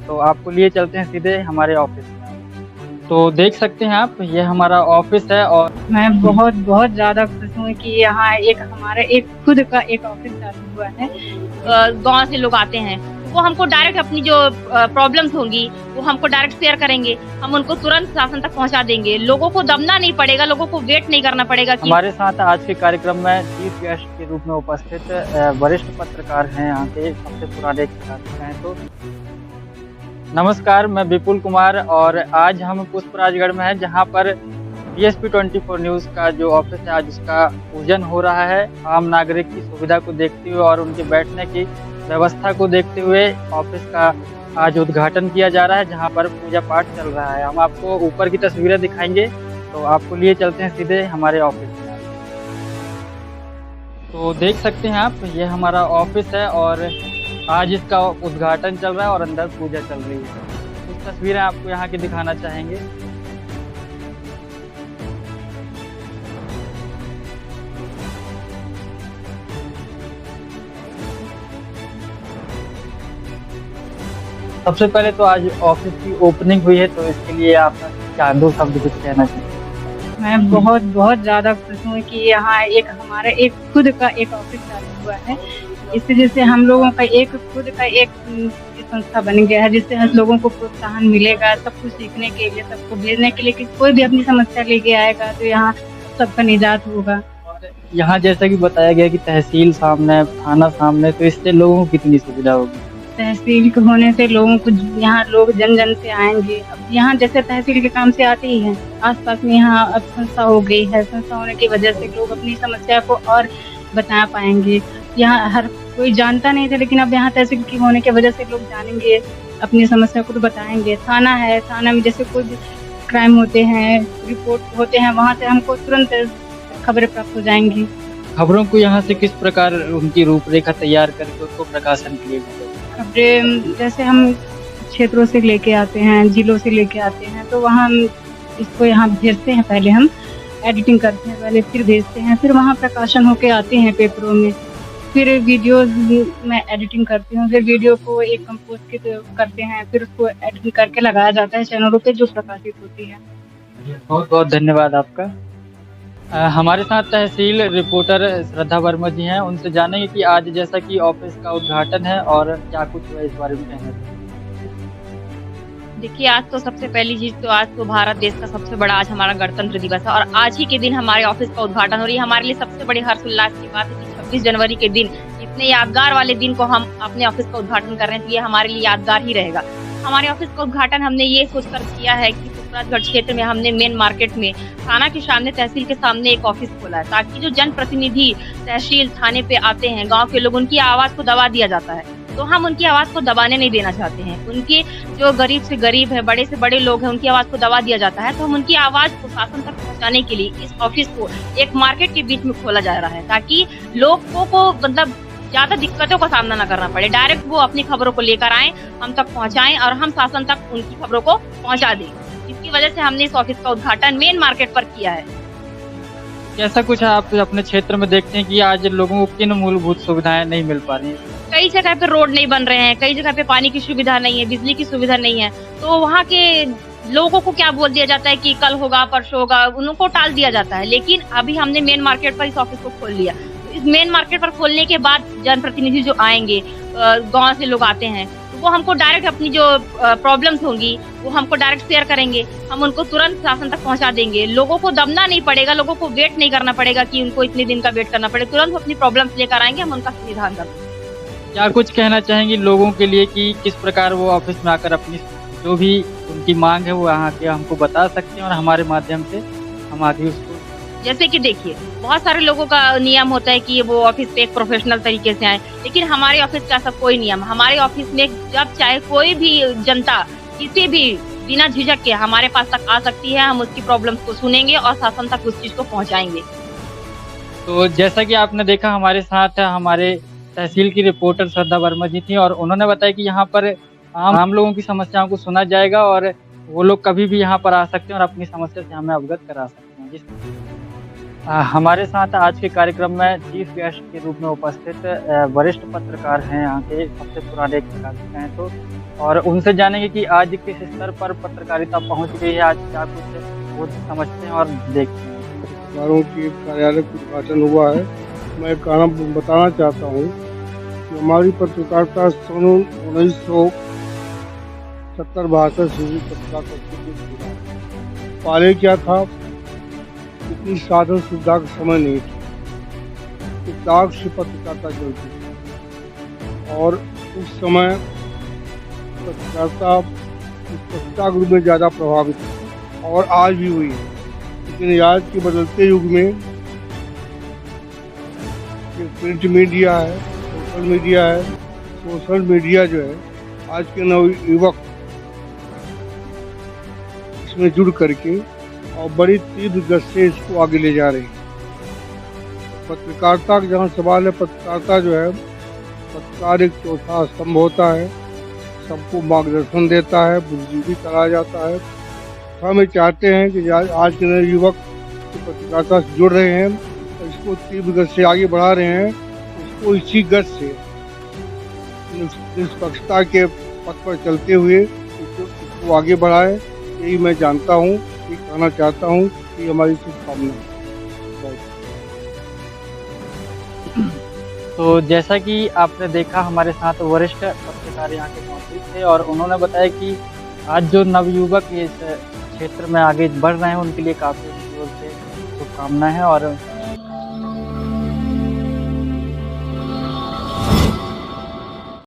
तो आपको लिए चलते हैं सीधे हमारे ऑफिस में। तो देख सकते हैं आप, ये हमारा ऑफिस है और मैं बहुत बहुत ज़्यादा खुश हूँ कि यहाँ एक हमारा एक खुद का एक ऑफिस चालू हुआ है। गाँव से लोग आते हैं, वो हमको डायरेक्ट अपनी जो प्रॉब्लम्स होंगी, वो हमको डायरेक्ट शेयर करेंगे। हम उनको तुरंत शासन तक पहुँचा देंगे। लोगों को दबना नहीं पड़ेगा, लोगों को वेट नहीं करना पड़ेगा कि हमारे साथ आज के कार्यक्रम में चीफ गेस्ट के रूप में उपस्थित वरिष्ठ पत्रकार हैं, यहाँ के सबसे पुराने पत्रकार हैं। तो नमस्कार, मैं विपुल कुमार और आज हम पुष्पराजगढ़ में हैं, जहाँ पर BSP 24 न्यूज़ का जो ऑफिस है, आज उसका पूजन हो रहा है। आम नागरिक की सुविधा को देखते हुए और उनके बैठने की व्यवस्था को देखते हुए ऑफिस का आज उद्घाटन किया जा रहा है, जहाँ पर पूजा पाठ चल रहा है। हम आपको ऊपर की तस्वीरें दिखाएंगे, तो आपको लिए चलते हैं सीधे हमारे ऑफिस में। तो देख सकते हैं आप, ये हमारा ऑफिस है और आज इसका उद्घाटन चल रहा है और अंदर पूजा चल रही है। कुछ तस्वीरें आपको यहाँ की दिखाना चाहेंगे। सबसे पहले तो आज ऑफिस की ओपनिंग हुई है, तो इसके लिए आप क्या दो शब्द कुछ कहना चाहिए? मैं बहुत बहुत ज़्यादा खुश हूँ कि यहाँ एक हमारा एक खुद का एक ऑफिस चालू हुआ है। इससे जैसे हम लोगों का एक खुद का एक संस्था बन गया है, जिससे हम लोगों को प्रोत्साहन मिलेगा सब कुछ सीखने के लिए, सबको भेजने के लिए कि कोई भी अपनी समस्या लेके आएगा तो यहाँ सबका निजात होगा। यहाँ जैसा कि बताया गया कि तहसील सामने, थाना सामने, तो इससे लोगों को कितनी सुविधा होगी? तहसील के होने से लोगों को यहाँ लोग जन जन से आएंगे। अब यहाँ जैसे तहसील के काम से आते ही हैं, आसपास में यहाँ अब संस्था हो गई है। संस्था होने की वजह से लोग अपनी समस्या को और बता पाएंगे। यहाँ हर कोई जानता नहीं था, लेकिन अब यहाँ तहसील की होने की वजह से लोग जानेंगे, अपनी समस्या को तो बताएंगे। थाना है, थाना में जैसे कोई भी क्राइम होते हैं, रिपोर्ट होते हैं, वहाँ से हमको तुरंत खबरें प्राप्त हो जाएंगी। खबरों को यहाँ से किस प्रकार उनकी रूपरेखा तैयार करके उसको प्रकाशन के लिए खबरें जैसे हम क्षेत्रों से लेके आते हैं, जिलों से लेके आते हैं, तो वहाँ हम इसको यहाँ भेजते हैं। पहले हम एडिटिंग करते हैं, पहले फिर भेजते हैं, फिर वहाँ प्रकाशन होके आते हैं पेपरों में। फिर वीडियो में एडिटिंग करती हूँ, फिर वीडियो को एक कंपोज करते हैं, फिर उसको एडिटिंग करके लगाया जाता है चैनलों पे जो प्रकाशित होती है। बहुत बहुत धन्यवाद आपका। हमारे साथ तहसील रिपोर्टर श्रद्धा वर्मा जी हैं, उनसे जानेंगे कि आज जैसा कि ऑफिस का उद्घाटन है और क्या कुछ हुआ, इस बारे में कहना चाहिए। देखिए, आज तो सबसे पहली चीज़ तो आज तो भारत देश का सबसे बड़ा आज हमारा गणतंत्र दिवस है और आज ही के दिन हमारे ऑफिस का उद्घाटन हो रही है। हमारे लिए सबसे बड़ी हर्षोल्लास की बात है कि 26 जनवरी के दिन, इतने यादगार वाले दिन को हम अपने ऑफिस का उद्घाटन कर रहे हैं, तो ये हमारे लिए यादगार ही रहेगा। हमारे ऑफिस का उद्घाटन हमने ये सोचकर किया है कि पुष्पराजगढ़ क्षेत्र में हमने मेन मार्केट में थाना के सामने, तहसील के सामने एक ऑफिस खोला है, ताकि जो जनप्रतिनिधि तहसील थाने पे आते हैं, गाँव के लोग, उनकी आवाज़ को दबा दिया जाता है। तो हम उनकी आवाज़ को दबाने नहीं देना चाहते हैं। उनके जो गरीब से गरीब है, बड़े से बड़े लोग हैं, उनकी आवाज़ को दबा दिया जाता है। तो हम उनकी आवाज़ को शासन तक पहुँचाने के लिए इस ऑफिस को एक मार्केट के बीच में खोला जा रहा है, ताकि लोगों को मतलब ज़्यादा दिक्कतों का सामना न करना पड़े। डायरेक्ट वो अपनी खबरों को लेकर आएँ, हम तक पहुँचाएँ और हम शासन तक उनकी खबरों को पहुँचा दें। इसकी वजह से हमने इस ऑफिस का उद्घाटन मेन मार्केट पर किया है। कैसा कुछ आप अपने क्षेत्र में देखते हैं कि आज लोगों को किन मूलभूत सुविधाएं नहीं मिल पा रही हैं? कई जगह पे रोड नहीं बन रहे हैं, कई जगह पे पानी की सुविधा नहीं है, बिजली की सुविधा नहीं है। तो वहाँ के लोगों को क्या बोल दिया जाता है कि कल होगा, परसों होगा, उनको टाल दिया जाता है। लेकिन अभी हमने मेन मार्केट पर इस ऑफिस को खोल लिया। इस मेन मार्केट पर खोलने के बाद जनप्रतिनिधि जो आएंगे, गाँव से लोग आते हैं, वो हमको डायरेक्ट अपनी जो प्रॉब्लम्स होंगी, वो हमको डायरेक्ट शेयर करेंगे। हम उनको तुरंत शासन तक पहुंचा देंगे। लोगों को दबना नहीं पड़ेगा, लोगों को वेट नहीं करना पड़ेगा कि उनको इतने दिन का वेट करना पड़े। तुरंत वो अपनी प्रॉब्लम्स लेकर आएंगे, हम उनका समाधान करेंगे। क्या कुछ कहना चाहेंगी लोगों के लिए कि किस प्रकार वो ऑफिस में आकर अपनी जो भी उनकी मांग है वो यहाँ के हमको बता सकते हैं और हमारे माध्यम से हम आगे उसको। जैसे कि देखिए, बहुत सारे लोगों का नियम होता है कि वो ऑफिस पे एक प्रोफेशनल तरीके से आए, लेकिन हमारे ऑफिस का ऐसा कोई नियम। हमारे ऑफिस में जब चाहे कोई भी जनता किसी भी बिना झिझक के हमारे पास तक आ सकती है। हम उसकी प्रॉब्लम्स को सुनेंगे और शासन तक उस चीज को पहुंचाएंगे। तो जैसा कि आपने देखा, हमारे साथ हमारे तहसील की रिपोर्टर श्रद्धा वर्मा जी थी और उन्होंने बताया कि यहाँ पर आम लोगों की समस्याओं को सुना जाएगा और वो लोग कभी भी यहाँ पर आ सकते हैं और अपनी समस्या से हमें अवगत करा सकते हैं। हमारे साथ आज के कार्यक्रम में चीफ गेस्ट के रूप में उपस्थित वरिष्ठ पत्रकार हैं, यहाँ के सबसे पुराने पत्रकार हैं। तो और उनसे जानेंगे कि आज किस स्तर पर पत्रकारिता पहुंच गई है, आज क्या कुछ वो समझते हैं और देखते हैं। पत्रकारों के कार्यालय का उद्घाटन हुआ है। मैं एक कारण बताना चाहता हूँ कि हमारी पत्रकारिता सन 1970-72 से ही पत्रकारिता शुरू हुई। पहले क्या था, इतनी साधन सुविधा का समय नहीं था, तो डाक से पत्रकारिता चलती थी और उस समय पत्रकारिता पत्रिका के रूप में ज़्यादा प्रभावित है और आज भी हुई है। लेकिन आज के बदलते युग में जो प्रिंट मीडिया है, सोशल मीडिया जो है, आज के नवयुवक इसमें जुड़ करके और बड़ी तीव्र गति से इसको आगे ले जा रहे हैं। पत्रकारिता का जहाँ सवाल है, पत्रकारिता जो है, पत्रकार एक चौथा स्तंभ होता है, सबको मार्गदर्शन देता है, बुद्धिजीवी कराया जाता है। हम ये चाहते हैं कि आज के नए युवक पत्रकारिता से जुड़ रहे हैं और इसको तीव्र गति से आगे बढ़ा रहे हैं, उसको इसी गति से निष्पक्षता के पथ पर चलते हुए इसको आगे बढ़ाएं। यही मैं जानता हूँ, ये कहना चाहता हूँ कि हमारी शुभकामना है। तो जैसा कि आपने देखा, हमारे साथ वरिष्ठ पत्रकार यहाँ के मौजूद थे और उन्होंने बताया कि आज जो नवयुवक इस क्षेत्र में आगे बढ़ रहे हैं उनके लिए काफ़ी जोर से शुभकामनाएं हैं और